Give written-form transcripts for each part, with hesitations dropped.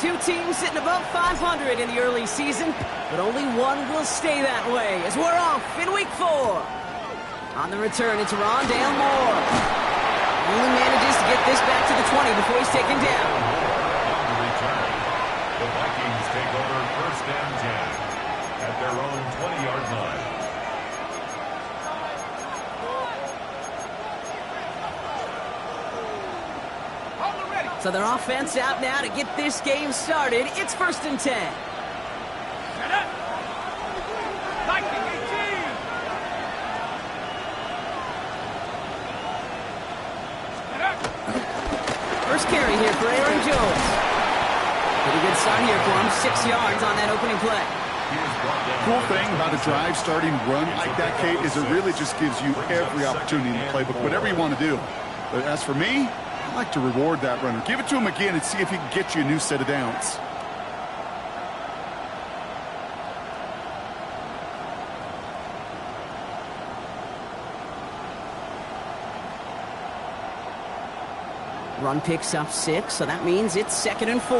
Two teams sitting above 500 in the early season, but only one will stay that way as we're off in week 4. On the return, it's Rondale Moore. Only manages to get this back to the 20 before he's taken down. On the return, the Vikings take over first and 10 at their own 20-yard line. So their offense out now to get this game started. It's first and 10. First carry here for Aaron Jones. Pretty good start here for him. 6 yards on that opening play. Cool thing about a drive starting run like that, Kate, is it really just gives you every opportunity in the playbook, whatever you want to do. But as for me, I like to reward that runner. Give it to him again and see if he can get you a new set of downs. Run picks up 6, so that means it's 2nd and 4.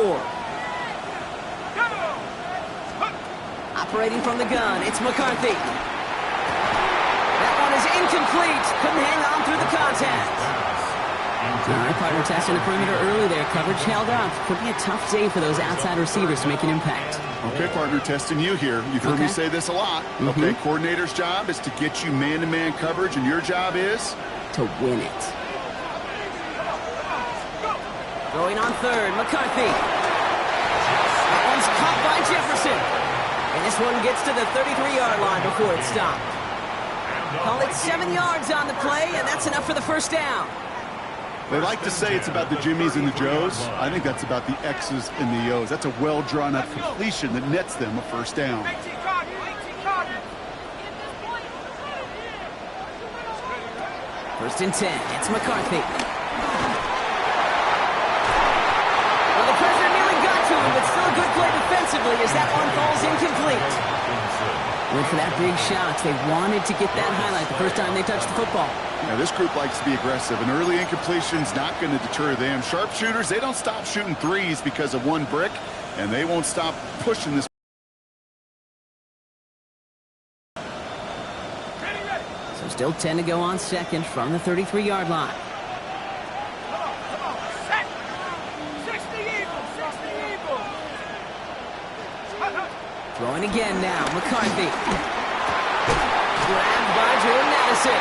Operating from the gun, it's McCarthy. That one is incomplete. Couldn't hang on through the contact. All right, partner testing the perimeter early there. Coverage held up. Could be a tough day for those outside receivers to make an impact. Okay, partner, testing you here. You've heard me say this a lot. Okay, coordinator's job is to get you man-to-man coverage, and your job is? To win it. Throwing on 3rd, McCarthy. That one's caught by Jefferson. And this one gets to the 33-yard line before it's stopped. Call it 7 yards on the play, and that's enough for the first down. They like to say it's about the Jimmies and the Joes. I think that's about the X's and the O's. That's a well-drawn-out completion that nets them a first down. First and 10, it's McCarthy. Well, the pressure nearly got to him, but still a good play defensively as that one falls incomplete. Went for that big shot. They wanted to get that highlight the first time they touched the football. Now, this group likes to be aggressive. An early incompletion's not going to deter them. Sharpshooters, they don't stop shooting threes because of one brick, and they won't stop pushing this. So still 10 to go on 2nd from the 33-yard line. Throwing again now, McCarthy. Grabbed by Jordan Addison.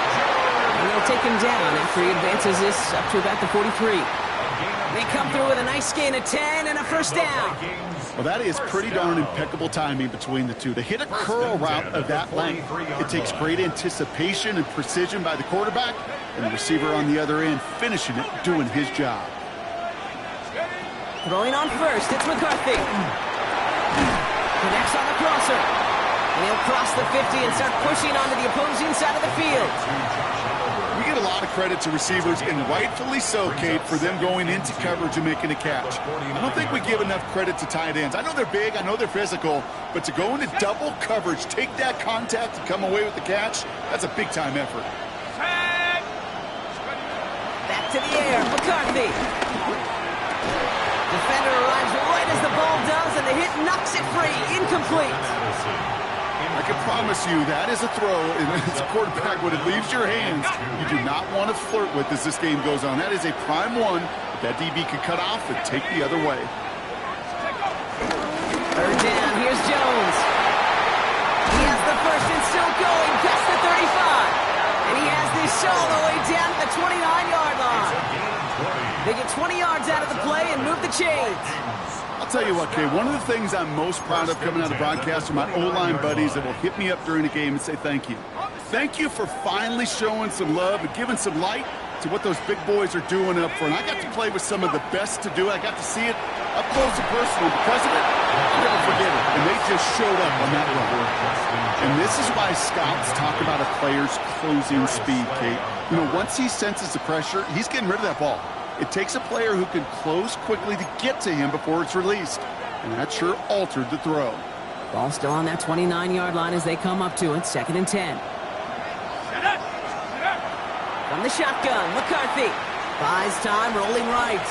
And they'll take him down after he advances this up to about the 43. They come through with a nice gain of 10 and a first down. Well, that is pretty darn impeccable timing between the two. To hit a curl route of that length, it takes great anticipation and precision by the quarterback, and the receiver on the other end finishing it, doing his job. Throwing on 1st, it's McCarthy. Connects on the crosser. And he'll cross the 50 and start pushing onto the opposing side of the field. We get a lot of credit to receivers, and rightfully so, Kate, for them going into coverage and making a catch. I don't think we give enough credit to tight ends. I know they're big, I know they're physical, but to go into double coverage, take that contact and come away with the catch, that's a big-time effort. Back to the air, McCarthy. Defender arrives right as the ball does, and the hit knocks it free. Incomplete. I can promise you that is a throw, and it's a quarterback when it leaves your hands, you do not want to flirt with as this game goes on. That is a prime one that DB could cut off and take the other way. 3rd down, here's Jones. He has the first and still going past the 35. And he has this all the way down to the 29-yard line. They get 20 yards out of the play and move the chains. I'll tell you what, Kay, one of the things I'm most proud of coming out of broadcast are my O-line buddies that will hit me up during the game and say thank you. Thank you for finally showing some love and giving some light to what those big boys are doing up front. I got to play with some of the best to do it. I got to see it up close and personal. Because of it, I'll never forget it. And they just showed up on that run. And this is why scouts talk about a player's closing speed, Kate. You know, once he senses the pressure, he's getting rid of that ball. It takes a player who can close quickly to get to him before it's released. And that sure altered the throw. Ball still on that 29-yard line as they come up to it. 2nd and 10. From the shotgun, McCarthy. Buys time, rolling right.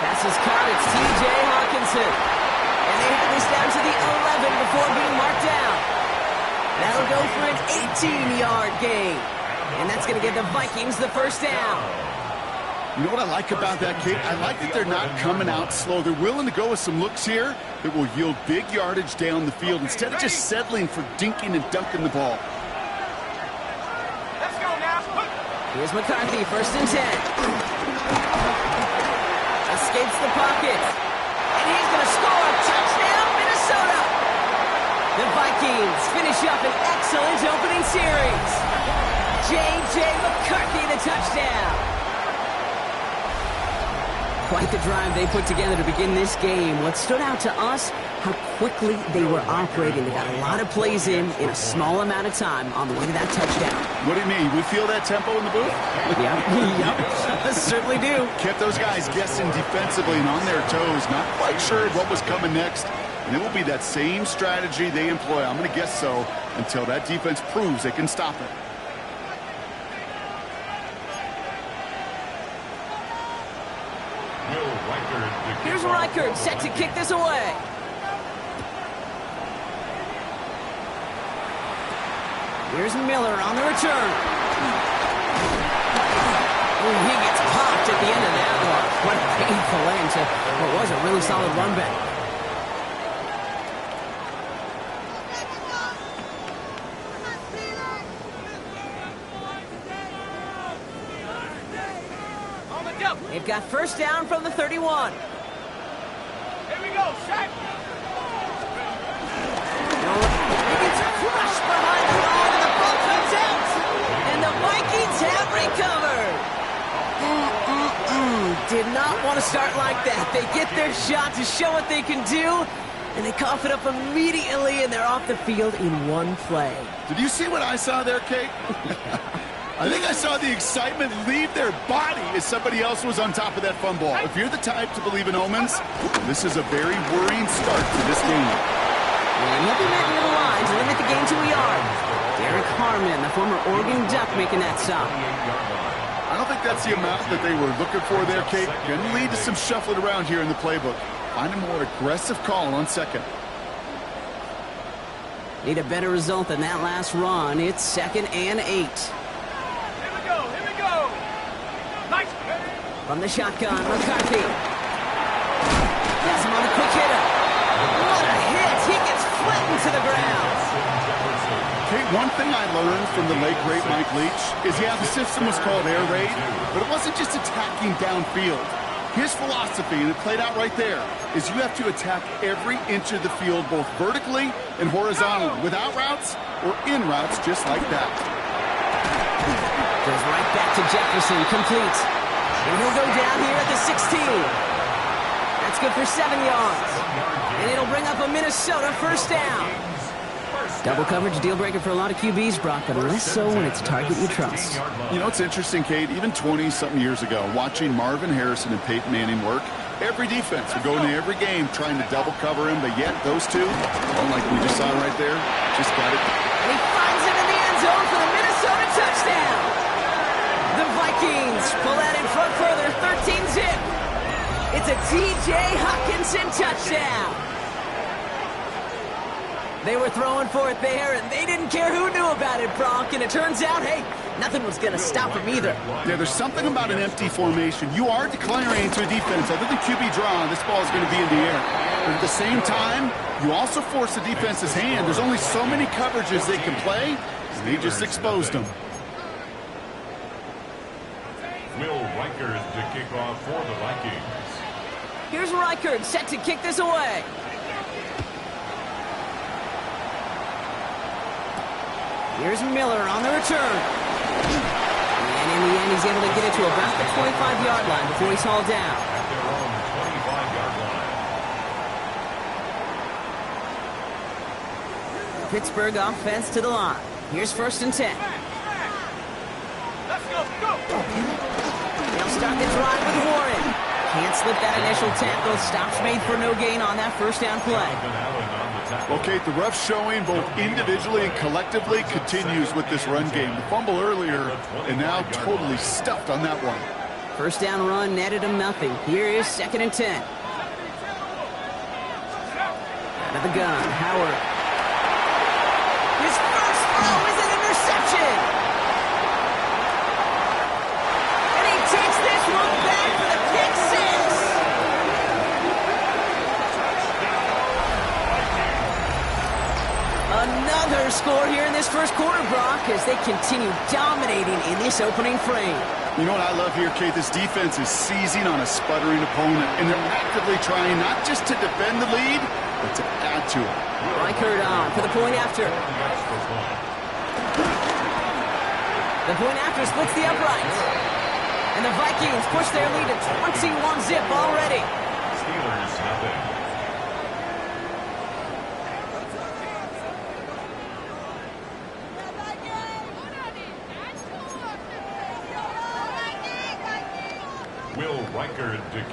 Pass is caught. It's T.J. Hawkinson. And they have this down to the 11 before being marked down. That'll go for an 18-yard gain. And that's going to give the Vikings the first down. You know what I like about that, Kate? I like that they're not coming out slow. They're willing to go with some looks here that will yield big yardage down the field instead of just settling for dinking and dunking the ball. Let's go now. Here's McCarthy, 1st and 10. Escapes the pocket. And he's going to score. Touchdown, Minnesota. The Vikings finish up an excellent opening series. J.J. McCarthy, the touchdown. Quite the drive they put together to begin this game. What stood out to us, how quickly they were operating. They got a lot of plays in a small amount of time on the way to that touchdown. What do you mean? We feel that tempo in the booth? Yep, certainly do. Kept those guys guessing defensively and on their toes, not quite sure what was coming next. And it will be that same strategy they employ, I'm going to guess so, until that defense proves they can stop it. Here's Reichert set to kick this away. Here's Miller on the return. Oh, he gets popped at the end of that one. What a painful end to what was a really solid run back. They've got first down from the 31. Here we go, Shaq. He gets crushed behind the line, and the ball comes out. And the Vikings have recovered. Did not want to start like that. They get their shot to show what they can do, and they cough it up immediately, and they're off the field in one play. Did you see what I saw there, Kate? I think I saw the excitement leave their body as somebody else was on top of that fumble. If you're the type to believe in omens, this is a very worrying start to this game. And he'll be met near the line to limit the game to a yard. Derek Harmon, the former Oregon Duck, making that stop. I don't think that's the amount that they were looking for there, Kate. Going to lead to some shuffling around here in the playbook. Find a more aggressive call on second. Need a better result than that last run. It's 2nd and 8. From the shotgun, McCarthy. Has him on a quick hitter. What a hit! He gets flattened to the ground. Kate, one thing I learned from the late, great Mike Leach is, yeah, the system was called air raid, but it wasn't just attacking downfield. His philosophy, and it played out right there, is you have to attack every inch of the field, both vertically and horizontally, without routes or in routes, just like that. Goes right back to Jefferson, complete. And he'll go down here at the 16. That's good for 7 yards. And it'll bring up a Minnesota first down. Double coverage, deal breaker for a lot of QBs, Brock, but less so when it's a target you trust. You know, it's interesting, Kate, even 20-something years ago, watching Marvin Harrison and Peyton Manning work, every defense would go into every game trying to double cover him, but yet those two, well, like we just saw right there, just got it. And he finds him in the end zone for the Minnesota touchdown. The Vikings pull that in front further, 13-zip. It's a T.J. Hawkinson touchdown. They were throwing for it there, and they didn't care who knew about it, Bronk. And it turns out, hey, nothing was going to stop them either. Yeah, there's something about an empty formation. You are declaring to a defense, other than QB draw, this ball is going to be in the air. But at the same time, you also force the defense's hand. There's only so many coverages they can play, and they just exposed them. Will Reichert to kick off for the Vikings. Here's Reichert set to kick this away. Here's Miller on the return. And in the end, he's able to get it to about the 25-yard line before he's hauled down. At their own 25-yard line. Pittsburgh offense to the line. Here's 1st and 10. Let's go, go. They'll start the drive with Warren. Can't slip that initial tackle. Stops made for no gain on that first down play. Okay, the rough showing both individually and collectively continues with this run game. The fumble earlier, and now totally stuffed on that one. First down run netted him nothing. Here is 2nd and 10. Out of the gun, Howard. His first throw is an interception. And he takes this one back for the pick six. Another score here in this first quarter, Brock, as they continue dominating in this opening frame. You know what I love here, Kate? This defense is seizing on a sputtering opponent, and they're actively trying not just to defend the lead, but to add to it. Reichert on for the point after. The point after splits the uprights. And the Vikings push their lead to 21-zip already. Steelers nothing.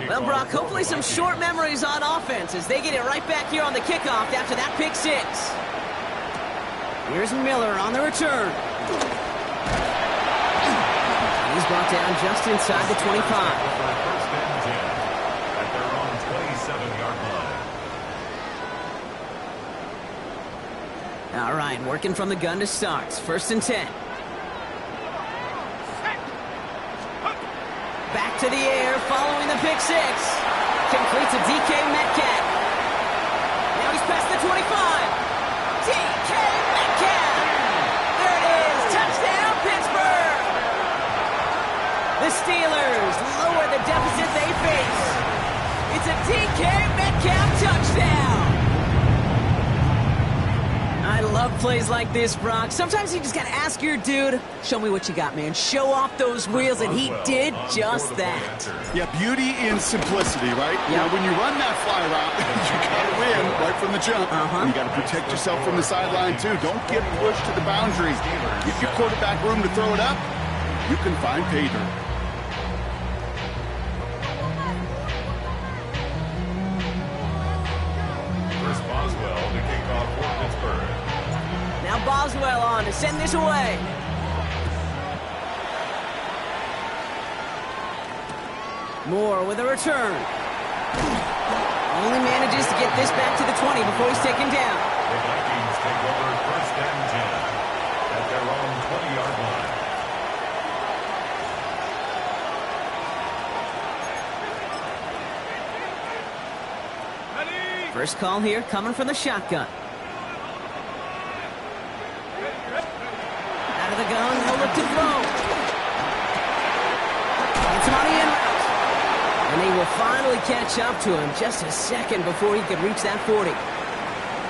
Well, Brock, hopefully some short memories on offense as they get it right back here on the kickoff after that pick six. Here's Miller on the return. He's brought down just inside the 25. First and 10 at their own 27-yard line. All right, working from the gun to start. 1st and 10. Back to the air, following the pick six. Completes a DK Metcalf. Now he's past the 25. DK Metcalf. There it is. Touchdown, Pittsburgh. The Steelers lower the deficit they face. It's a DK Metcalf touchdown. I love plays like this, Brock. Sometimes you just got to ask your dude, show me what you got, man. Show off those wheels, and he did just that. Yeah, beauty in simplicity, right? Yep. Now, when you run that fly route, you got to win right from the jump. And you got to protect yourself from the sideline, too. Don't get pushed to the boundary. Give your quarterback room to throw it up. You can find pay dirt. Now Boswell on to send this away. Moore with a return. Only manages to get this back to the 20 before he's taken down. The Vikings take over 1st and 10 at their own 20-yard line. First call here coming from the shotgun. Out of the gun, no look to throw. It's on the in route. And they will finally catch up to him just a second before he could reach that 40.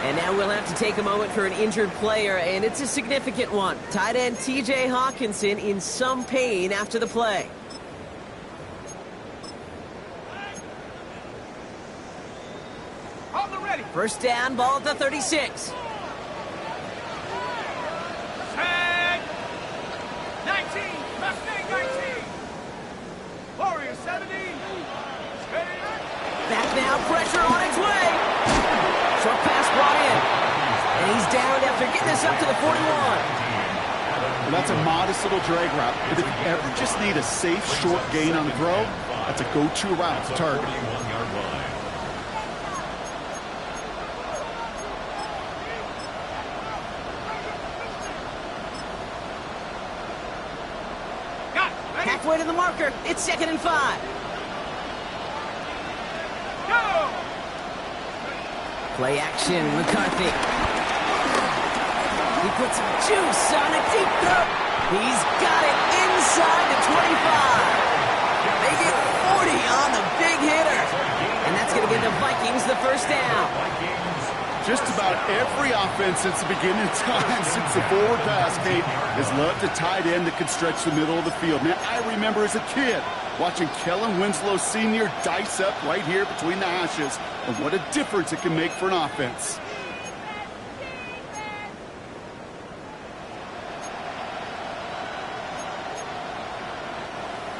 And now we'll have to take a moment for an injured player, and it's a significant one. Tight end T.J. Hawkinson in some pain after the play. First down, ball at the 36. Tag! 19! Mustang 19! Warrior 70! Back now, pressure on its way. Short pass brought in. And he's down after getting this up to the 41. Well, that's a modest little drag route. But if you ever just need a safe, short gain on the throw, that's a go-to route to target. Halfway to the marker. It's 2nd and 5. Go! Play action, McCarthy. He puts some juice on a deep throw. He's got it inside the 25. They get 40 on the big hitter. And that's going to give the Vikings the first down. Just about every offense since the beginning of time, since the forward pass, Kate, has loved a tight end that can stretch the middle of the field. Now, I remember as a kid watching Kellen Winslow Sr. dice up right here between the hashes, and what a difference it can make for an offense.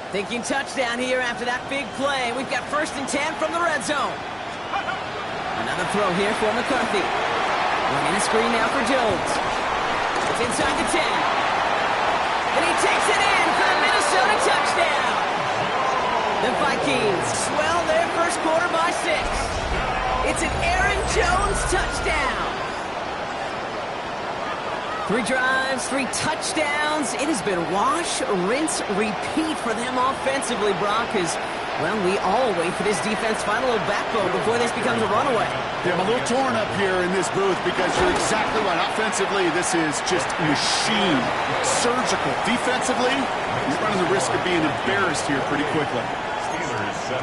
Thinking touchdown here after that big play. We've got 1st and 10 from the red zone. Another throw here for McCarthy. Running a screen now for Jones. It's inside the 10. And he takes it in for the Minnesota touchdown. Vikings swell their first quarter by 6. It's an Aaron Jones touchdown. 3 drives, 3 touchdowns. It has been wash, rinse, repeat for them offensively, Brock, as, well, we all wait for this defense to find a little backbone before this becomes a runaway. Yeah, I'm a little torn up here in this booth because you're exactly right. Offensively, this is just machine, surgical. Defensively, you're running the risk of being embarrassed here pretty quickly. Steelers 7.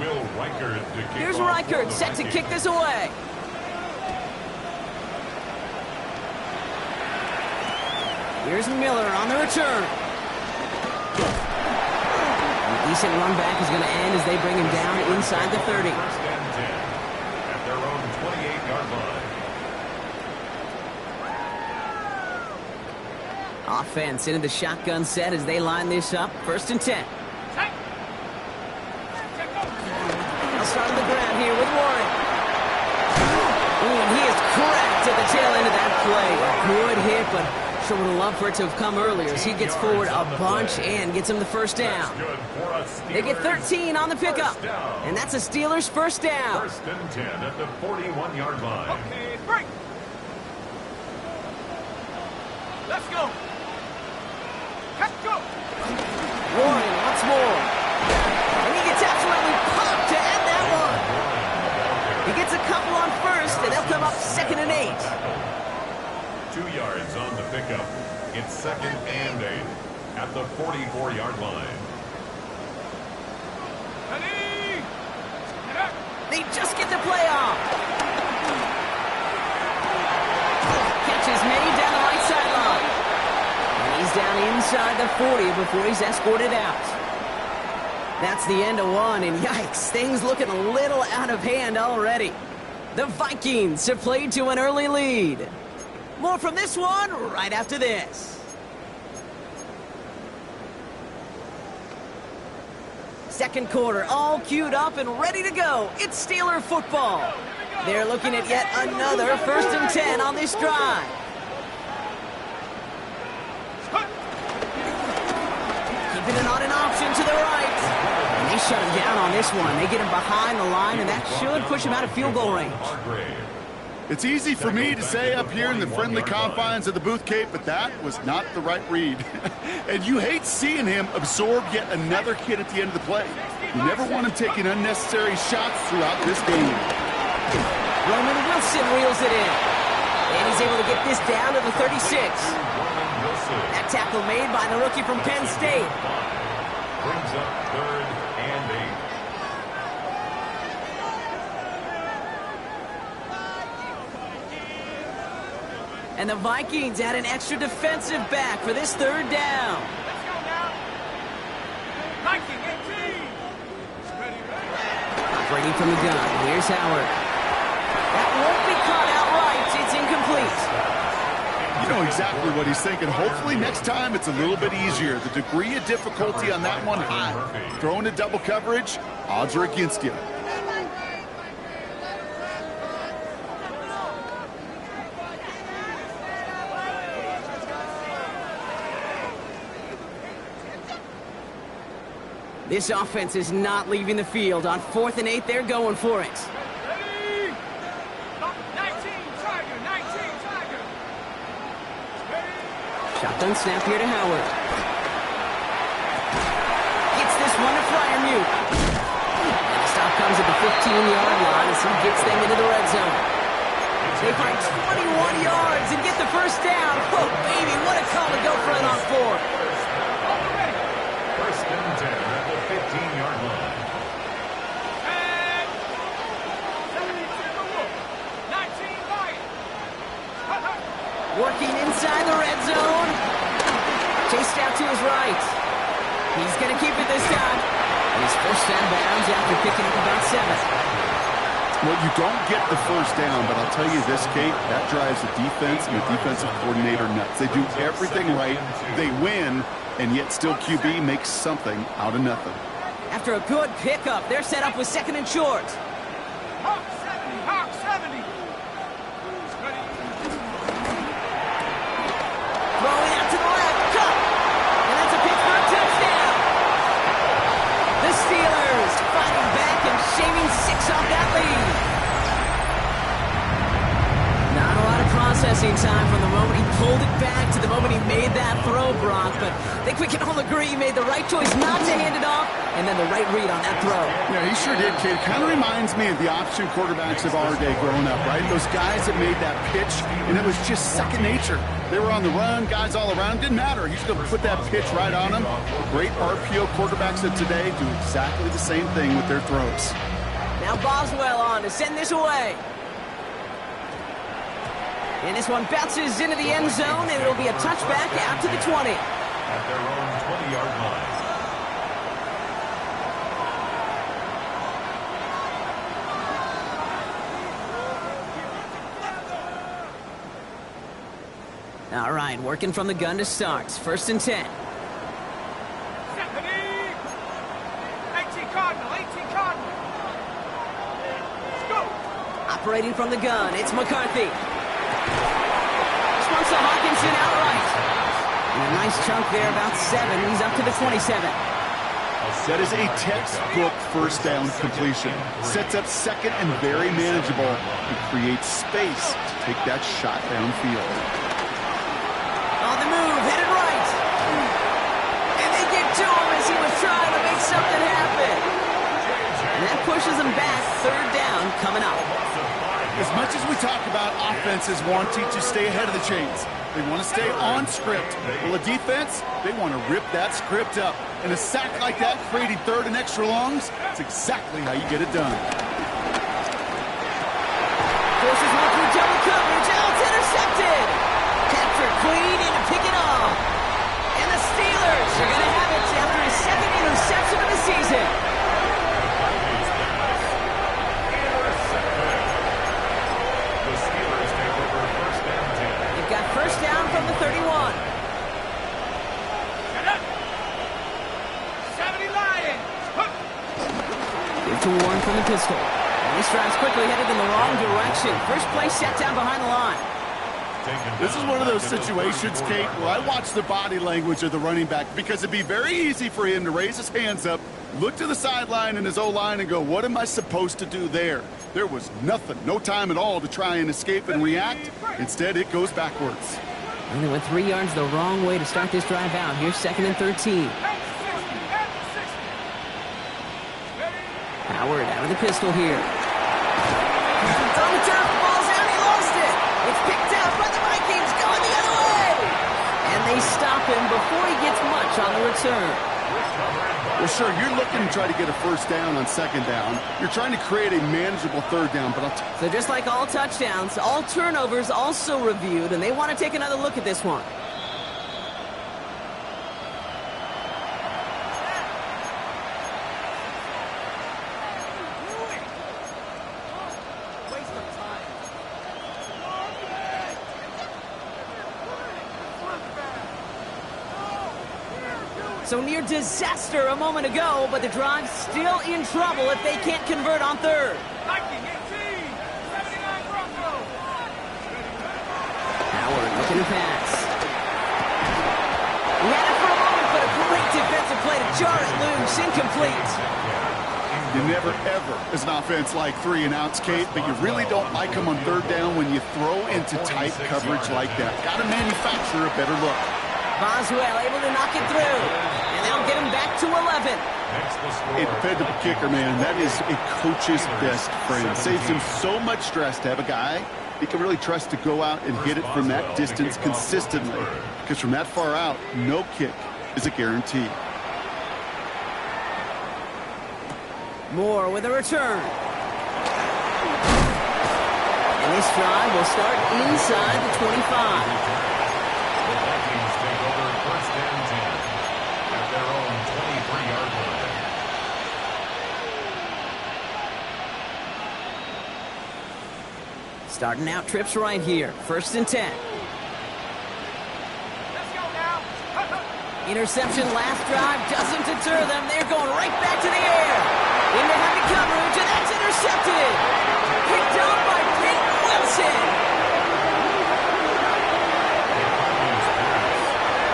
Will Reichert to kick Here's off Reichert for the set to Vikings. kick this away. Here's Miller on the return. A decent run back is going to end as they bring him down inside the 30. First and 10 at their own 28-yard line. Offense into the shotgun set as they line this up. First and 10. They'll start on the ground here with Warren. Ooh, and he is cracked at the tail end of that play. A good hit, but sure would have loved for it to have come earlier as he gets forward a bunch and gets him the first down. Good for a Steelers. They get 13 on the pickup, First down. and that's a Steelers first down. First and 10 at the 41-yard line. Okay, break. Let's go. Let's go. Warren once more. And he gets absolutely popped to end that one. He gets a couple on first, and they'll come up 2nd and 8. 2 yards on the pickup. It's 2nd and 8 at the 44-yard line. Ready. Get up. They just get the play off. Catch is made down the right sideline. And he's down inside the 40 before he's escorted out. That's the end of one, and yikes, things looking a little out of hand already. The Vikings have played to an early lead. More from this one right after this. Second quarter, all queued up and ready to go. It's Steeler football. They're looking at yet another 1st and 10 on this drive. Keeping it on an option to the right. And they shut him down on this one. They get him behind the line, and that should push him out of field goal range. It's easy for me to say up here in the friendly confines of the booth, Kate, but that was not the right read. And you hate seeing him absorb yet another hit at the end of the play. You never want him taking unnecessary shots throughout this game. Roman Wilson reels it in. And he's able to get this down to the 36. That tackle made by the rookie from Penn State. Brings up 3rd and 8. And the Vikings add an extra defensive back for this 3rd down. Let's go now. Viking 18. Ready, ready. Operating from the gun. Here's Howard. That won't be caught outright. It's incomplete. You know exactly what he's thinking. Hopefully next time it's a little bit easier. The degree of difficulty on that one high. Throwing a double coverage, odds are against you. This offense is not leaving the field. On 4th and 8, they're going for it. Ready. 19 Tiger. 19 Tiger. Shotgun snap here to Howard. Gets this one to Fryermuth. And the stop comes at the 15-yard line as he gets them into the red zone. They find 21 yards and get the first down. Oh, baby, what a call to go for it on 4. First and 10 at the 15-yard line. And 72 Wolf. 19 Lion. Working inside the red zone. Chased out to his right. He's going to keep it this time. And he's forced out of bounds after picking up about 7. Well, you don't get the first down, but I'll tell you this, Kate, that drives the defense and the defensive coordinator nuts. They do everything right. They win, and yet still QB makes something out of nothing. After a good pickup, they're set up with 2nd and short. Hawk 70. Hawk 70. Ready. Throwing out to the left. Cut. And that's a Pittsburgh touchdown. throw, Brock, but I think we can all agree he made the right choice not to hand it off, and then the right read on that throw. Yeah, he sure did, kid. Kind of reminds me of the option quarterbacks of our day growing up, right? Those guys that made that pitch, and it was just second nature. They were on the run, guys all around. Didn't matter. He's going to put that pitch right on them. Great RPO quarterbacks of today do exactly the same thing with their throws. Now Boswell on to send this away. And this one bounces into the end zone, and it'll be a touchback out to the 20. At their own 20-yard line. All right, working from the gun to start. First and 10. Stephanie! 18 Cardinal, 18 Cardinal. Let's go. Operating from the gun, it's McCarthy. This one's to Hawkinson outright. And a nice chunk there, about 7. He's up to the 27. That is a textbook first down completion. Sets up second and very manageable and creates space to take that shot downfield. On the move, headed right. And they get to him as he was trying to make something happen. And that pushes him back. Third down coming up. As much as we talk about offenses wanting to stay ahead of the chains, they want to stay on script. Well, a defense, they want to rip that script up. And a sack like that, creating third and extra longs, it's exactly how you get it done. Forces one through double coverage. Oh, it's intercepted. Captured clean and to pick it off. And the Steelers are going to have it after his second interception of the season. First down from the 31. Shut up. 70 Lions. Give to Warren from the pistol. And he strides quickly, headed in the wrong direction. First play set down behind the line. This is one of those situations, Kate, where I watch the body language of the running back because it'd be very easy for him to raise his hands up, look to the sideline in his O-line and go, what am I supposed to do there? There was nothing, no time at all to try and escape and react. Instead, it goes backwards. And they went 3 yards the wrong way to start this drive out. Here's second and 13. Howard out of the pistol here. It's on the turf, the ball's out, he lost it. It's picked out by the Vikings, going the other way. And they stop him before he gets much on the return. Well, sure, you're looking to try to get a first down on second down. You're trying to create a manageable third down, but So just like all touchdowns, all turnovers also reviewed, and they want to take another look at this one. So near disaster a moment ago, but the drive's still in trouble if they can't convert on third. Viking 18. 79 Broncos. Howard looking to pass. He had it for a moment, but a great defensive play to jar it loose. Incomplete. you never, ever, as an offense, like 3 and outs, Kate, but you really don't like them on third down when you throw into tight coverage like that. Got to manufacture a better look. Boswell able to knock it through. And they'll get him back to 11. A dependable kicker, man. That is a coach's best friend. Saves him so much stress to have a guy he can really trust to go out and hit it from that distance consistently. Because from that far out, no kick is a guarantee. Moore with a return. And this drive will start inside the 25. The Vikings take over first and 10 at their own 23-yard line. Starting out trips right here. First and 10. Let's go now. Interception last drive doesn't deter them. They're going right back to the air. Into heavy coverage, and that's intercepted. Picked up by Peyton Wilson.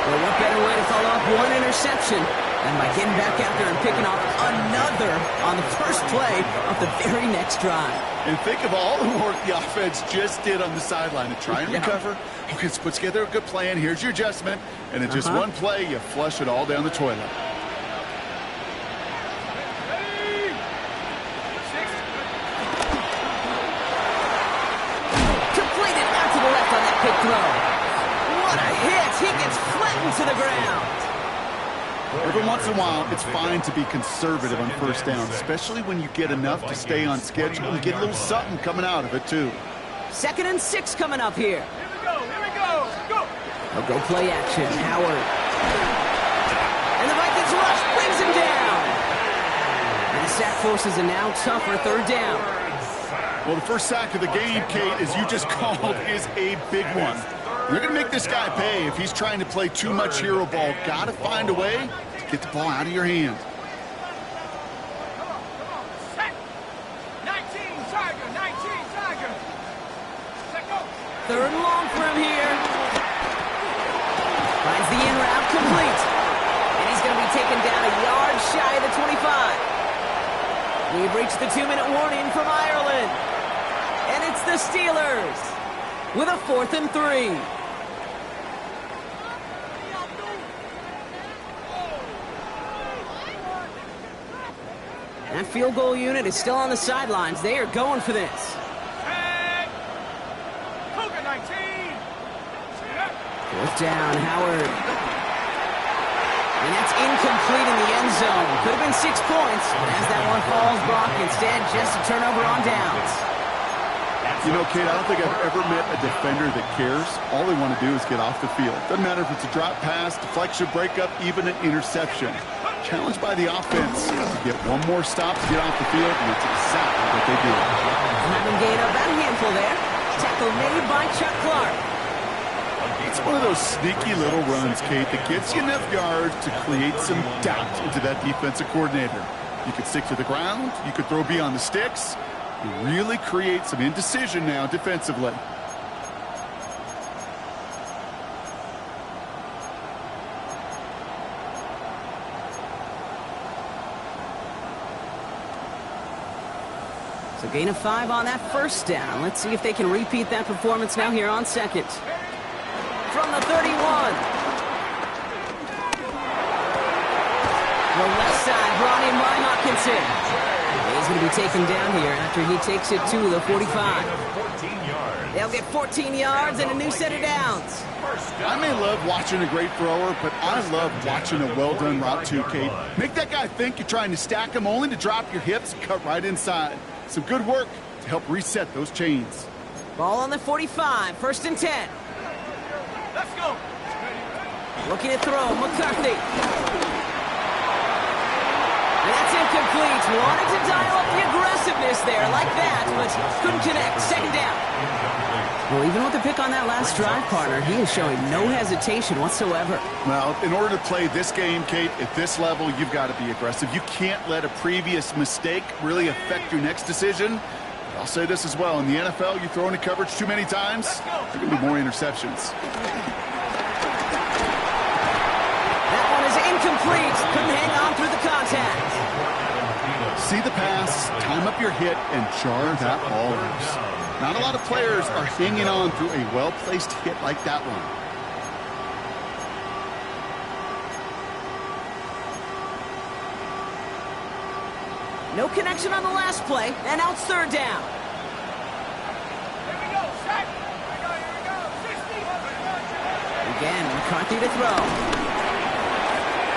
Well, what better way to follow up one interception And by getting back out there and picking off another on the first play of the very next drive. And think of all the work the offense just did on the sideline to try and recover. Okay, let's put together a good plan. Here's your adjustment. And in just one play, you flush it all down the toilet. Completed out to the left on that pick throw. What a hit. He gets flattened to the ground. Every once in a while, it's fine to be conservative on first down, especially when you get enough to stay on schedule and get a little something coming out of it, too. 2nd and 6 coming up here. Here we go, go! They'll go play action. Howard. And the Vikings rush brings him down. And the sack forces a now tougher 3rd down. Well, the first sack of the game, Kate, as you just called, is a big one. They're going to make this guy pay if he's trying to play too much hero ball. Got to find a way to get the ball out of your hand. Come on, set! 19, Tiger, 19, Tiger! Set, go! 3rd and long for him here. Finds the in route complete. And he's going to be taken down a yard shy of the 25. We've reached the 2-minute warning from Ireland. And it's the Steelers with a 4th and 3. That field goal unit is still on the sidelines. They are going for this. Set! Cougar 19! Set! 4th down, Howard. And that's incomplete in the end zone. Could have been 6 points. As that one falls, Brock, instead just a turnover on downs. You know, Kate, I don't think I've ever met a defender that cares. All they want to do is get off the field. Doesn't matter if it's a drop pass, deflection, breakup, even an interception. Challenged by the offense to get one more stop to get off the field, and it's exactly what they do. Having gained about a handful there. Tackle made by Chuck Clark. It's one of those sneaky little runs, Kate, that gets you enough yards to create some doubt into that defensive coordinator. You could stick to the ground. You could throw beyond the sticks. You really create some indecision now defensively. So gain of 5 on that 1st down. Let's see if they can repeat that performance now here on 2nd. From the 31. The left side brought in by Hopkinson. He's going to be taken down here after he takes it to the 45. They'll get 14 yards and a new set of downs. I may love watching a great thrower, but I love watching a well-done route too, Kate. Make that guy think you're trying to stack him only to drop your hips and cut right inside. Some good work to help reset those chains. Ball on the 45, 1st and 10. Let's go! Looking to throw, McCarthy. And that's incomplete. Wanted to dial up the aggressiveness there like that, but couldn't connect. 2nd down. Well, even with the pick on that last drive, partner, he is showing no hesitation whatsoever. Well, in order to play this game, Kate, at this level, you've got to be aggressive. You can't let a previous mistake really affect your next decision. I'll say this as well. In the NFL, you throw into coverage too many times, there are going to be more interceptions. That one is incomplete. Couldn't hang on through the contact. See the pass, time up your hit, and jar that ball loose. Not a lot of players are hanging on through a well-placed hit like that one. No connection on the last play, and now it's 3rd down. Here we go, set! Here we go, 60! Again, McCarthy to throw.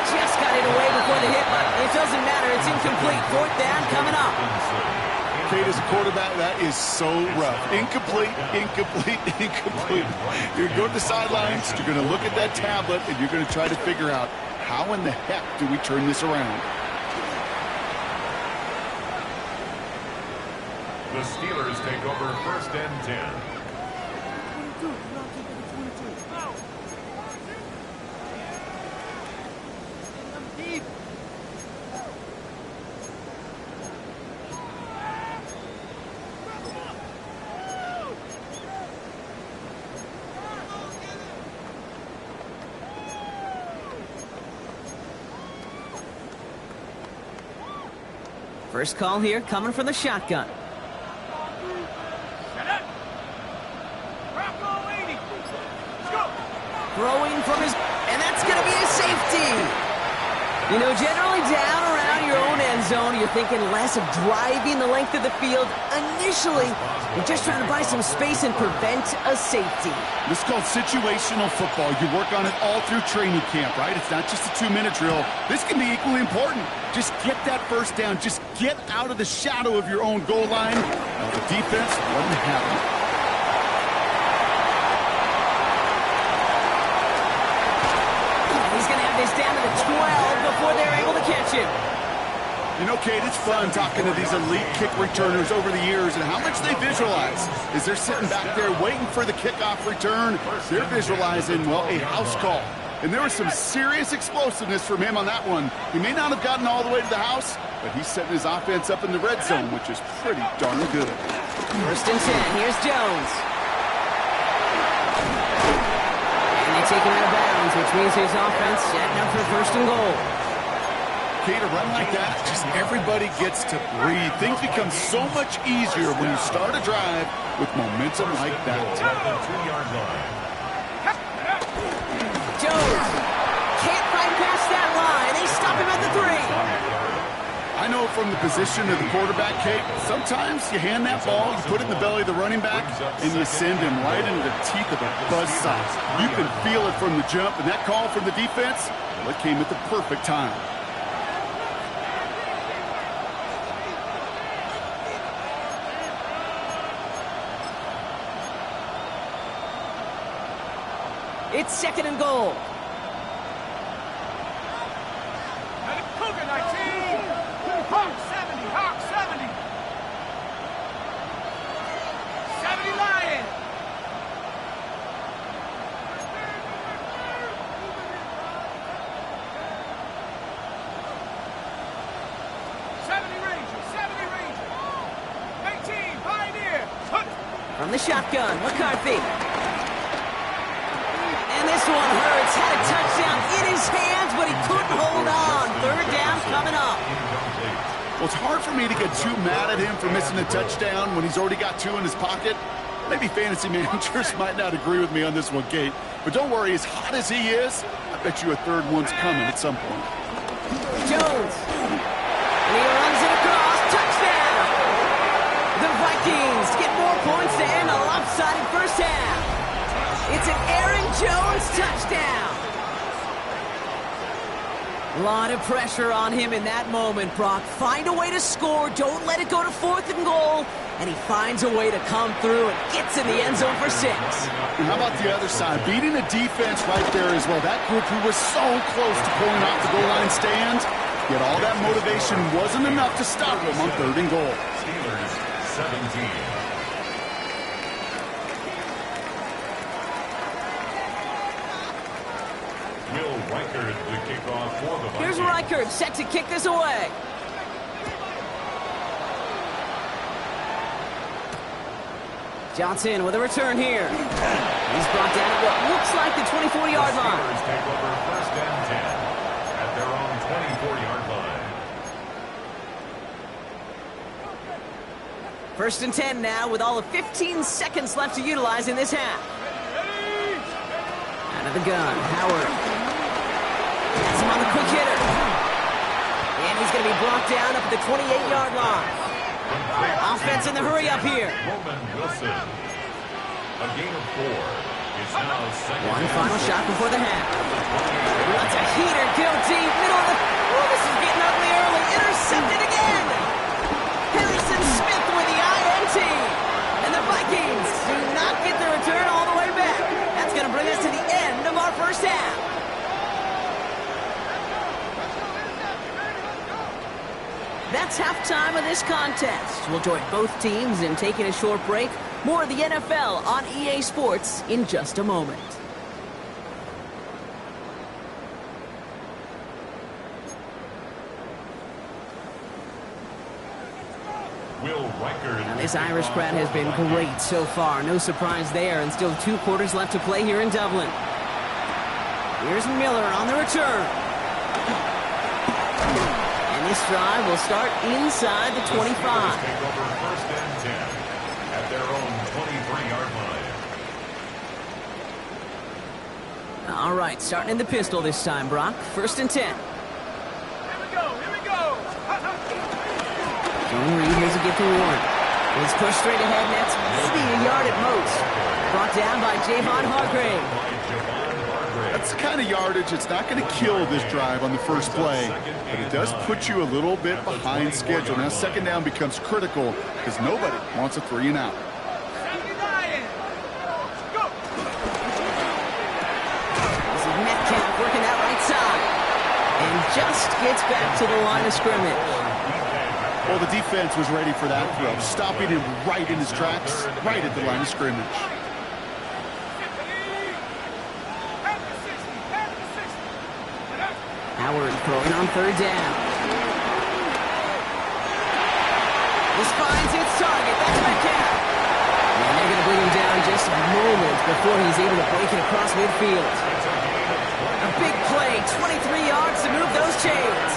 Just got it away before the hit, but it doesn't matter. It's incomplete. 4th down coming up. Kate, as a quarterback, that is so rough. Incomplete, incomplete, incomplete. You're going to the sidelines, you're going to look at that tablet, and you're going to try to figure out how in the heck do we turn this around. The Steelers take over 1st and 10. First call here coming from the shotgun. Set up. Bronco 80. Let's go. Throwing from his... And that's going to be a safety. You know, generally down around your own end zone, you're thinking less of driving the length of the field. Initially, you're just trying to buy some space and prevent a safety. This is called situational football. You work on it all through training camp, right? It's not just a 2-minute drill. This can be equally important. Just get that first down. Just get out of the shadow of your own goal line. Now the defense, let them have it. Down to the 12 before they're able to catch him. You know, Kate, it's fun talking to these elite kick returners over the years and how much they visualize. As they're sitting back there waiting for the kickoff return, they're visualizing, well, a house call. And there was some serious explosiveness from him on that one. He may not have gotten all the way to the house, but he's setting his offense up in the red zone, which is pretty darn good. First and 10. Here's Jones. Taking out of bounds, which means his offense setting up for first and goal. Okay, to run like that, just everybody gets to breathe. Things become so much easier when you start a drive with momentum like that. Jones can't fight past that line. They stop him at the 3. I know from the position of the quarterback, Kate, sometimes you hand that ball, you put it in the belly of the running back, and you send him right into the teeth of a buzzsaw. You can feel it from the jump, and that call from the defense, well, it came at the perfect time. It's second and goal. Cougar 19. Hawk 70. Hawk 70. 70 Lion. 70 Ranger. 70 Ranger. 18 Pioneer. From the shotgun, McCarthy. And this one hurts. Had a touchdown in his hands, but he couldn't hold on. Third down coming up. Well, it's hard for me to get too mad at him for missing a touchdown when he's already got 2 in his pocket. Maybe fantasy managers might not agree with me on this one, Kate. But don't worry, as hot as he is, I bet you a third one's coming at some point. Jones. And he runs it across. Touchdown! The Vikings get more points to end a lopsided first half. It's an Aaron Jones touchdown. A lot of pressure on him in that moment, Brock. Find a way to score. Don't let it go to 4th and goal. And he finds a way to come through and gets in the end zone for 6. And how about the other side? Beating a defense right there as well. That group who was so close to pulling off the goal line stand, yet all that motivation wasn't enough to stop him on 3rd and goal. Steelers 17. Will Reichard the kickoff for the Vikings. Here's Reichard set to kick this away. Johnson with a return here. He's brought down at what looks like the 24-yard line. Steelers take over first and 10 at their own 24-yard line. First and 10 now with all of 15 seconds left to utilize in this half. Out of the gun, Howard. Has him on the quick hitter. And he's going to be brought down up at the 28-yard line. Offense in the hurry up here. Roman Wilson. A gain of 4. It's now second. One final shot before the half. That's a heater, guilty. Middle of the... Oh, this is getting ugly early. Intercepted again. Harrison Smith with the INT. And the Vikings do not get the return all the way back. That's going to bring us to the end of our first half. That's halftime of this contest. We'll join both teams in taking a short break. More of the NFL on EA Sports in just a moment. Will Reichard. Now, this Irish crowd has been great so far. No surprise there, and still 2 quarters left to play here in Dublin. Here's Miller on the return. And this This drive will start inside the 25. Take over first and 10 at their own 23-yard line. All right, starting in the pistol this time, Brock. First and 10. Here we go. Here we go. John Reed has a gift to Warren. It's pushed straight ahead, and that's maybe a yard at most. Brought down by Javon Hargrave. That's the kind of yardage it's not going to kill this drive on the first play, but it does put you a little bit behind schedule. Now second down becomes critical because nobody wants a 3 and out. This is Metcalf working that right side. And just gets back to the line of scrimmage. Well, the defense was ready for that throw, stopping him right in his tracks, right at the line of scrimmage. Howard throwing on third down. This finds its target. That's Metcalf. And they're going to bring him down just moments before he's able to break it across midfield. A big play, 23 yards to move those chains.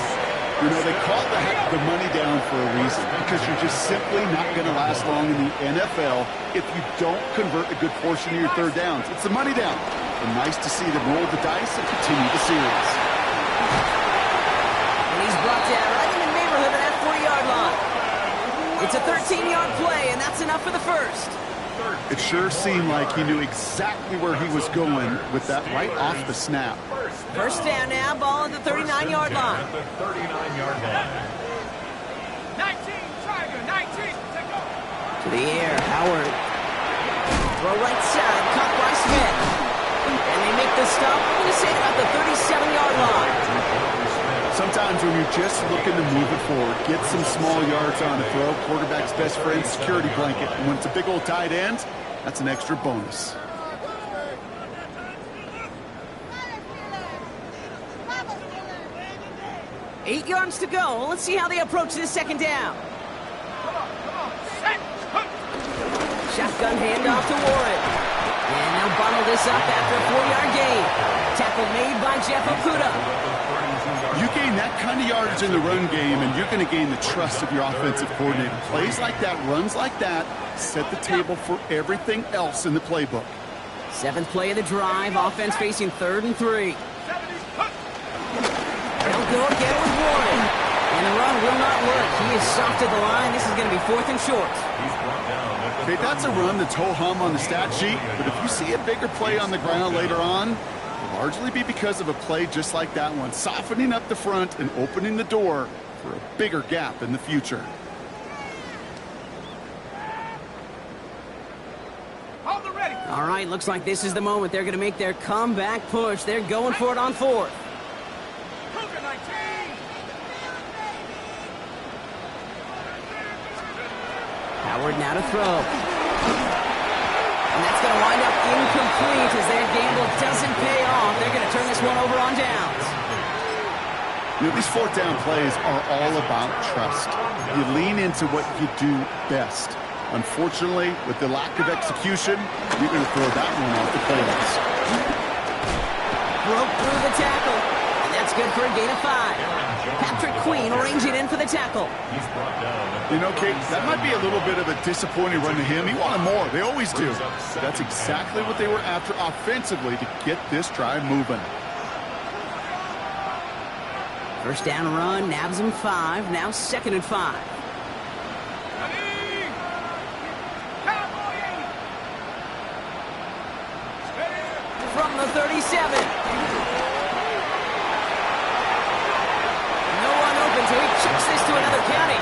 You know, they call the money down for a reason, because you're just simply not going to last long in the NFL if you don't convert a good portion of your third downs. It's the money down. And nice to see them roll the dice and continue the series. And he's brought down right in the neighborhood of that 40-yard line. It's a 13-yard play, and that's enough for the first. It sure seemed like he knew exactly where he was going with that right off the snap. First down now, ball at the 39-yard line. At the 39-yard line. 19, Tiger, 19. Take off. To the air, Howard. Throw right side, caught by Smith. And they make the stop, I'm going to say about the 37-yard line. Sometimes when you're just looking to move it forward, get some small yards on a throw, quarterback's best friend, security blanket. And when it's a big old tight end, that's an extra bonus. Eight yards to go. Let's see how they approach this second down. Come on. Set. Shotgun handoff to Warren. And they'll bundle this up after a 4-yard gain. Tackle made by Jeff Okudah. You gain that kind of yardage in the run game, and you're going to gain the trust of your offensive coordinator. Plays like that, runs like that, set the table for everything else in the playbook. Seventh play of the drive. Offense facing 3rd and 3. They'll go again with Warren. And the run will not work. He is soft at the line. This is going to be 4th and short. Okay, that's a run that's ho-hum on the stat sheet, but if you see a bigger play on the ground later on, it'll largely be because of a play just like that one, softening up the front and opening the door for a bigger gap in the future. Hold the ready. All right, looks like this is the moment. They're going to make their comeback push. They're going for it on 4th. Cougar 19. Howard now to throw. And that's going to wind up incomplete as their gamble doesn't pay off. They're going to turn this one over on downs. You know, these 4th down plays are all about trust. You lean into what you do best. Unfortunately, with the lack of execution, you're going to throw that one off the playlist. Broke through the tackle. And that's good for a gain of 5. Patrick Queen ranging in for the tackle. You know, Kate, that might be a little bit of a disappointing run to him. He wanted more. They always do. But that's exactly what they were after offensively to get this drive moving. First down run, nabs him 5. Now 2nd and 5. From the 37. No one open, so he chucks this to another county.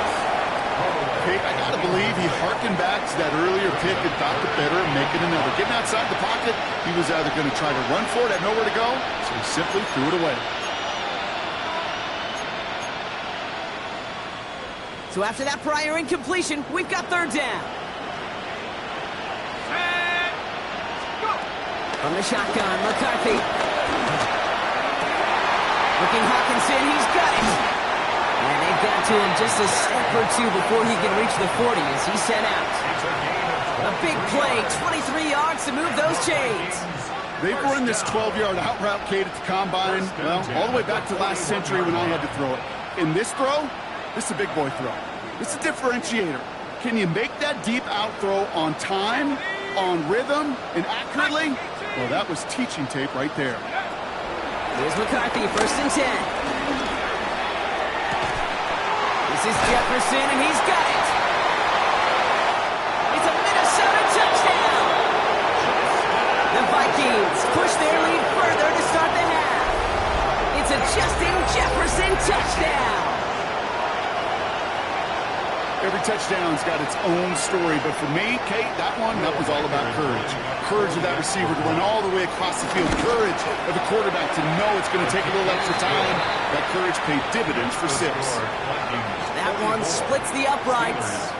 Okay, I got to believe he harkened back to that earlier pick and thought the better of making another. Getting outside the pocket, he was either going to try to run for it, had nowhere to go, so he simply threw it away. So after that prior incompletion, we've got 3rd down. From the shotgun, McCarthy. Looking Hawkinson, he's got it. And they've got to him just a step or 2 before he can reach the 40 as he's sent out. A big play, 23 yards to move those chains. They've run this 12-yard out route, Kate, at the combine, well, all the way back to last century when I had to throw it. In this throw, This is a big boy throw. This is a differentiator. Can you make that deep out throw on time, on rhythm, and accurately? Well, that was teaching tape right there. Here's McCarthy, 1st and 10. This is Jefferson, and he's got it. It's a Minnesota touchdown. The Vikings push their lead further to start the half. It's a Justin Jefferson touchdown. Every touchdown's got its own story, but for me, Kate, that was all about courage. Courage of that receiver to run all the way across the field. Courage of the quarterback to know it's going to take a little extra time. That courage paid dividends for 6. That one splits the uprights.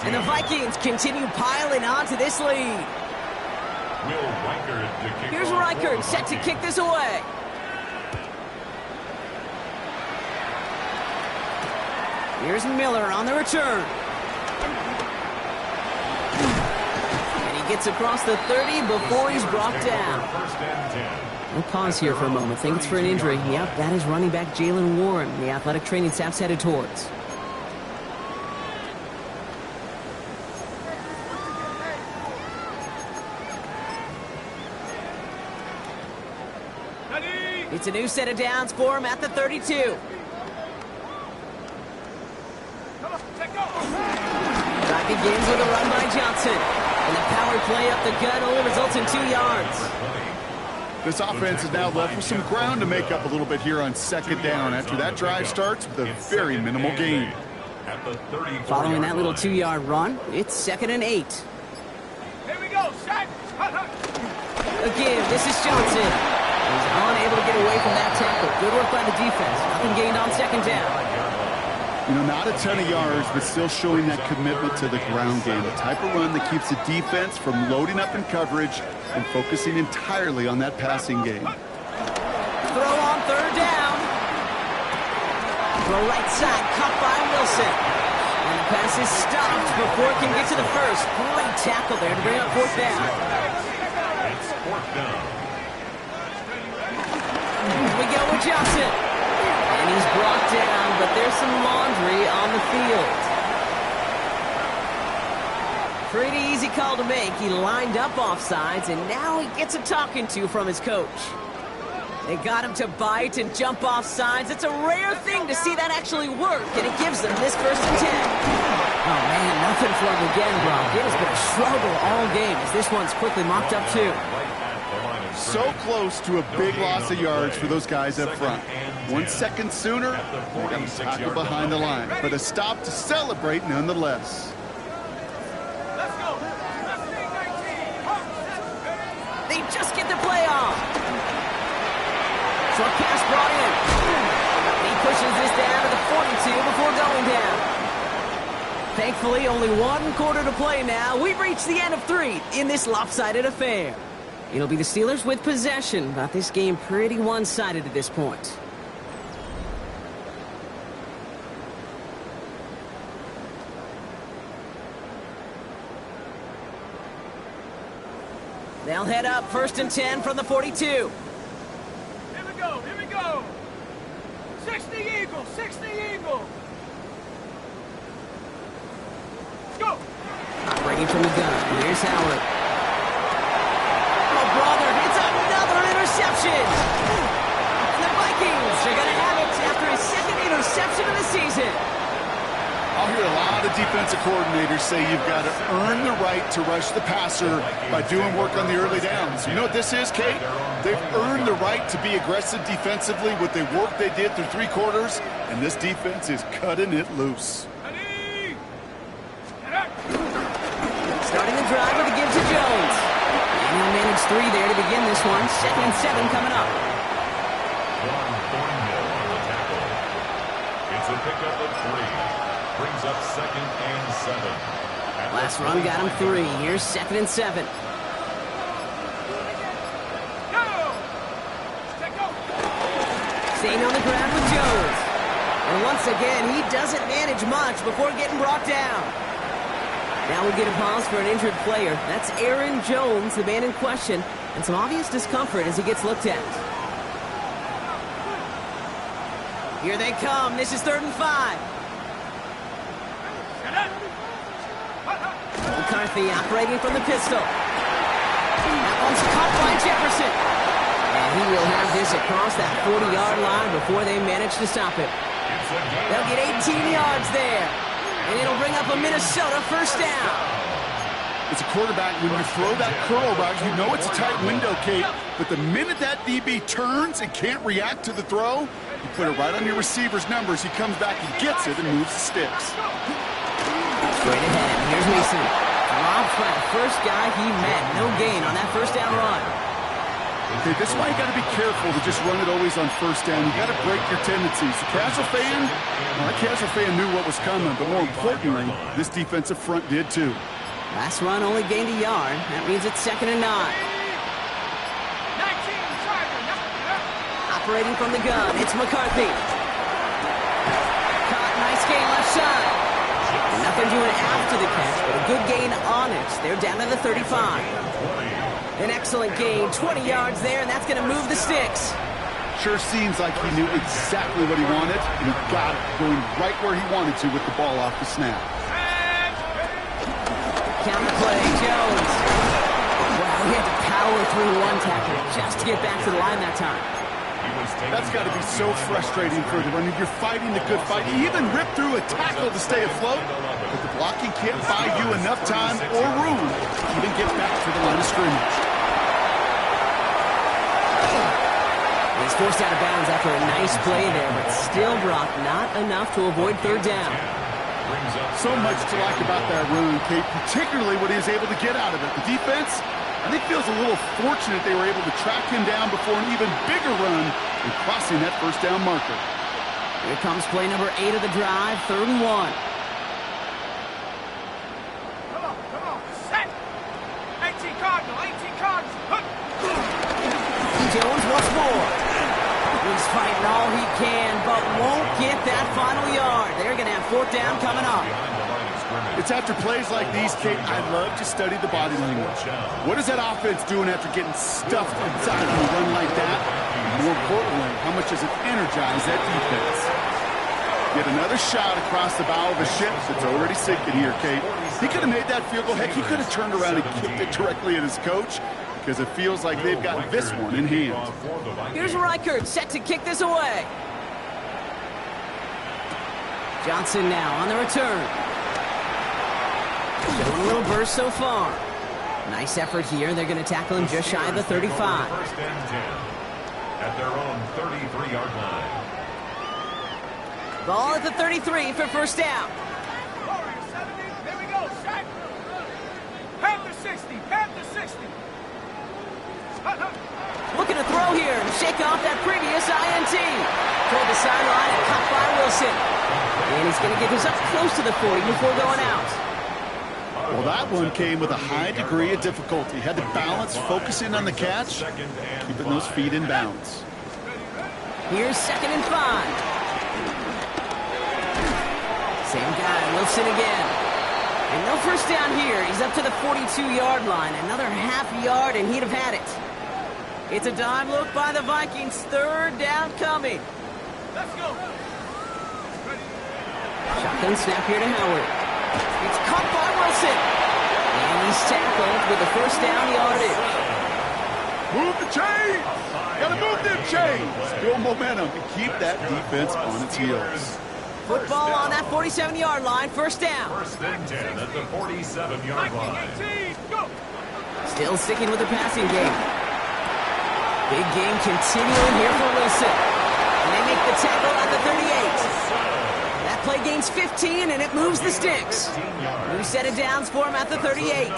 And the Vikings continue piling on to this lead. Here's Reichard set to kick this away. Here's Miller on the return. And he gets across the 30 before he's brought down. We'll pause here for a moment. Think it's for an injury. Yep, that is running back Jalen Warren, the athletic training staff's headed towards. It's a new set of downs for him at the 32. Drive begins with a run by Johnson. And the power play up the gut only results in 2 yards. This offense is now left with some ground to make up a little bit here on 2nd down after that drive starts with a very minimal gain. Following that little 2-yard run, it's 2nd and 8. Here we go, set. Again, this is Johnson. He's unable to get away from that tackle. Good work by the defense. Nothing gained on 2nd down. You know, not a ton of yards, but still showing that commitment to the ground game. The type of run that keeps the defense from loading up in coverage and focusing entirely on that passing game. Throw on 3rd down. Throw right side, caught by Wilson. And the pass is stopped before it can get to the 1st. Great tackle there to bring up 4th down. It's 4th down. Here we go with Johnson. And he's brought down, but there's some laundry on the field. Pretty easy call to make. He lined up offsides, and now he gets a talking to from his coach. They got him to bite and jump off sides. It's a rare thing to see that actually work, and it gives them this 1st and 10. Oh, man, nothing for him again, Brock. It has been a struggle all game as this one's quickly mopped up, too. So close to a big loss of yards for those guys up front. 1 second sooner, they got to tackle behind the line. But a stop to celebrate nonetheless. Let's go. They just get the play off. Short pass brought in. He pushes this down to the 42 before going down. Thankfully, only 1 quarter to play now. We've reached the end of 3 in this lopsided affair. It'll be the Steelers with possession, but this game pretty one-sided at this point. They'll head up 1st and 10 from the 42. Here we go, here we go. 60 Eagles, 60 Eagles. Let's go. Operating from the gun, here's Howard. Oh, brother, it's another interception. And the Vikings are going to have it after his 2nd interception of the season. I'll hear a lot of defensive coordinators say you've got to earn the right to rush the passer by doing work on the early downs. You know what this is, Kate? They've earned the right to be aggressive defensively with the work they did through 3 quarters, and this defense is cutting it loose. Starting the drive with a give to Jones. And he'll manage 3 there to begin this one. 2nd and 7 coming up. Ron Thornhill on the tackle. It's a pickup of 3. Brings up 2nd and 7. Last run got him 3. Here's 2nd and 7. Staying on the ground with Jones. And once again, he doesn't manage much before getting brought down. Now we get a pause for an injured player. That's Aaron Jones, the man in question, and some obvious discomfort as he gets looked at. Here they come. This is 3rd and 5. McCarthy operating from the pistol. That one's caught by Jefferson. And he will have this across that 40-yard line before they manage to stop it. They'll get 18 yards there. And it'll bring up a Minnesota first down. As a quarterback, when you throw that curl route, you know it's a tight window, Kate. But the minute that DB turns and can't react to the throw, you put it right on your receiver's numbers. He comes back and gets it and moves the sticks. Straight ahead. Here's Mason. Dropped by the first guy he met. No gain on that first down run. Okay, this is why you got to be careful to just run it always on first down. You got to break your tendencies. The casual fan, well, that casual fan knew what was coming, but more importantly, this defensive front did too. Last run only gained a yard. That means it's 2nd and 9. 19, Operating from the gun, it's McCarthy. Caught, nice gain left side. Nothing doing after the catch, but a good gain on it. They're down to the 35. An excellent gain, 20 yards there, and that's going to move the sticks. Sure seems like he knew exactly what he wanted, and he got it, going right where he wanted to with the ball off the snap. Counter play, Jones. Wow, he had to power through one tackle just to get back to the line that time. That's got to be so frustrating for the run. You're fighting the good fight. You even rip through a tackle to stay afloat, but the blocking can't buy you enough time or room to even get back to the line of scrimmage. He's forced out of bounds after a nice play there, but still brought not enough to avoid 3rd down. So much to like about that run, Kate, particularly what he was able to get out of it. The defense, I think, feels a little fortunate they were able to track him down before an even bigger run and crossing that first down marker. Here comes play number 8 of the drive, 3rd and 1. Come on, set. 18 Cardinal, 18 Cardinal. Jones once more. He's fighting all he can, but won't get that final yard. They're going to have 4th down coming up. It's after plays like these, Kate, I love to study the body language. What is that offense doing after getting stuffed inside on a run like that? And more importantly, how much does it energize that defense? Get another shot across the bow of a ship that's already sinking here, Kate. He could have made that field goal. Heck, he could have turned around and kicked it directly at his coach, because it feels like they've got this one in hand. Here's Reichert set to kick this away. Johnson now on the return. Showing a little burst so far. Nice effort here. They're going to tackle him just shy of the 35. 1st and 10 at their own 33-yard line. Ball at the 33 for first down. Warrior 70, here we go, set. Panther 60, Panther 60. Looking to throw here and shake off that previous INT. Toward the sideline and caught by Wilson. And he's going to get this up close to the 40 before going out. Well, that one came with a high degree of difficulty. Had to balance, focusing on the catch, keeping those feet in bounds. Here's 2nd and 5. Same guy, Wilson again. And no first down here. He's up to the 42-yard line. Another half yard, and he'd have had it. It's a dime look by the Vikings. 3rd down coming. Let's go. Shotgun snap here to Howard. It's caught by Wilson. And he's tackled with the first down yardage. Move the chains! Gotta move them chains! Build momentum and keep that defense on its heels. Football on that 47-yard line. First down. 1st and 10 at the 47-yard line. 18, go. Still sticking with the passing game. Big game continuing here for Wilson. And they make the tackle at the 38. That play gains 15, and it moves the sticks. New set of downs for him at the 38.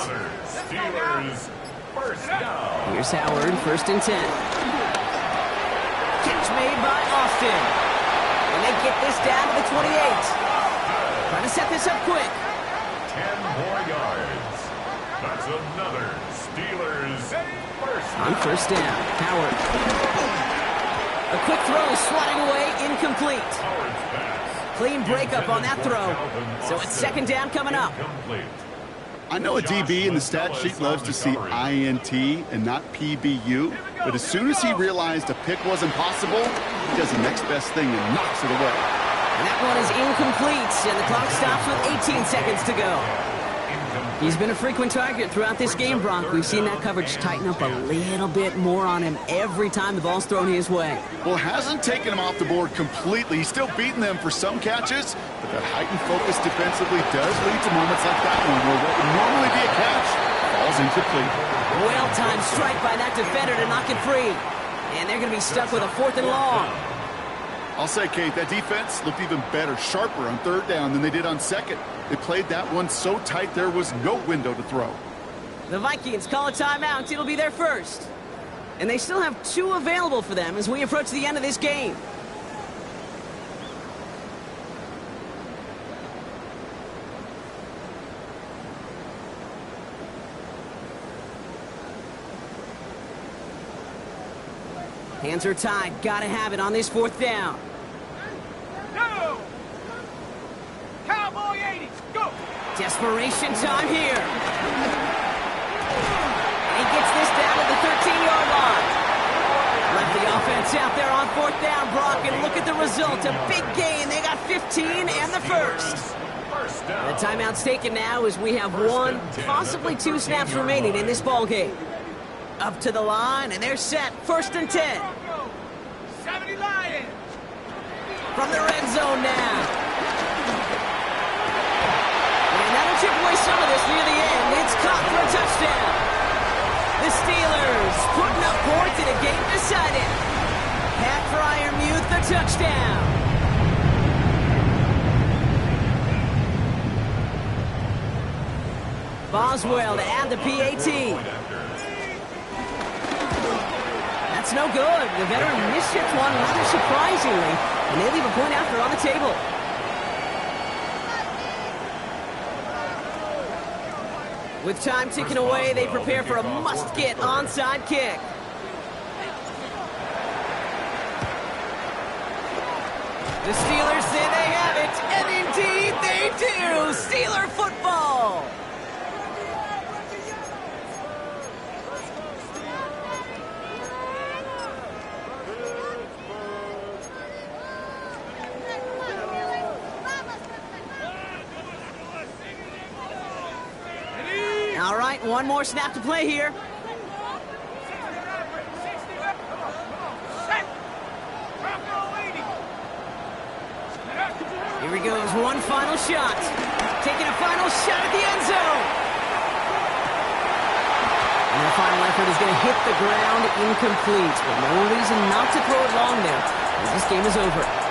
Steelers first down. Here's Howard, 1st and 10. Catch made by Austin. And they get this down to the 28. Trying to set this up quick. 10 more yards. That's another Steelers first On first down, Howard. A quick throw, swatting away, incomplete. Howard's pass. Clean breakup on that throw. So it's 2nd down coming up. Incomplete. I know a DB in the stat sheet loves to see INT and not PBU, but as soon as he realized a pick wasn't possible, he does the next best thing and knocks it away. And that one is incomplete, and the clock stops with 18 seconds to go. He's been a frequent target throughout this game, Brock. We've seen that coverage tighten up a little bit more on him every time the ball's thrown his way. Well, hasn't taken him off the board completely. He's still beating them for some catches, but that heightened focus defensively does lead to moments like that one where what would normally be a catch falls incomplete. Well-timed strike by that defender to knock it free. And they're going to be stuck with a 4th and long. I'll say, Kate, that defense looked even better, sharper on 3rd down than they did on 2nd. They played that one so tight there was no window to throw. The Vikings call a timeout. It'll be their first. And they still have 2 available for them as we approach the end of this game. Hands are tied. Gotta have it on this 4th down. Go! Cowboy 80, go! Desperation time here. And he gets this down at the 13-yard line. Left the offense out there on 4th down, Brock, and look at the result. A big gain. They got 15 and the first. The timeout's taken now as we have 1, possibly 2 snaps remaining in this ball game. Up to the line, and they're set. 1st and 10. 70 Lions! From the red zone now. And that'll chip away some of this near the end. It's caught for a touchdown. The Steelers putting up points in a game decided. Pat Fryermuth, the touchdown. Boswell to add the PAT. That's no good. The veteran mischipped one rather surprisingly, and they leave a point after on the table. With time ticking away, they prepare for a must-get onside kick. The Steelers say they have it, and indeed they do. Steeler football. All right, one more snap to play here. Here he goes, one final shot. Taking a final shot at the end zone. And the final effort is going to hit the ground incomplete. But no reason not to throw it long there, as this game is over.